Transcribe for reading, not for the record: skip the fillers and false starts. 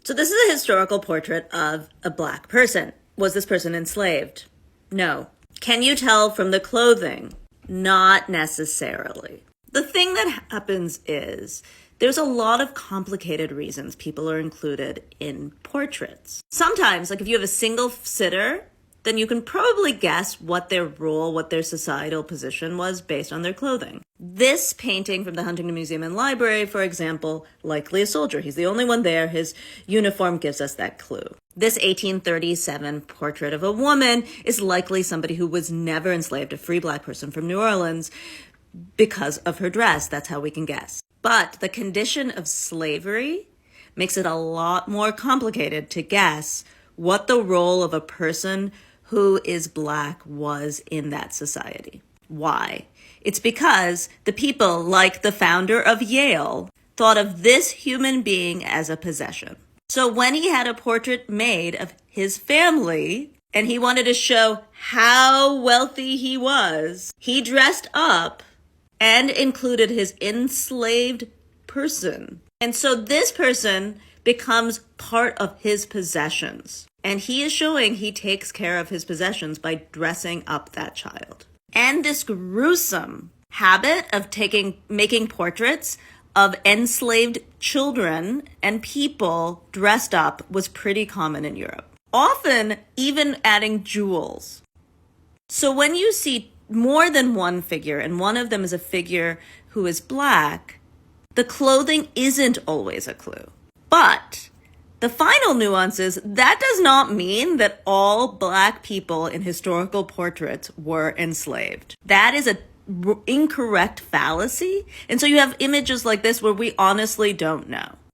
So this is a historical portrait of a black person. Was this person enslaved? No. Can you tell from the clothing? Not necessarily. The thing that happens is there's a lot of complicated reasons people are included in portraits. Sometimes, like if you have a single sitter, then you can probably guess what their role, what their societal position was based on their clothing. This painting from the Huntington Museum and Library, for example, likely a soldier. He's the only one there. His uniform gives us that clue. This 1837 portrait of a woman is likely somebody who was never enslaved, a free black person from New Orleans, because of her dress. That's how we can guess. But the condition of slavery makes it a lot more complicated to guess what the role of a person who is black was in that society. Why? It's because the people, like the founder of Yale, thought of this human being as a possession. So when he had a portrait made of his family and he wanted to show how wealthy he was, he dressed up and included his enslaved person. And so this person becomes part of his possessions. And he is showing he takes care of his possessions by dressing up that child. And this gruesome habit of making portraits of enslaved children and people dressed up was pretty common in Europe. Often even adding jewels. So when you see more than one figure, and one of them is a figure who is black, the clothing isn't always a clue. But the final nuance is that does not mean that all black people in historical portraits were enslaved. That is an incorrect fallacy. And so you have images like this where we honestly don't know.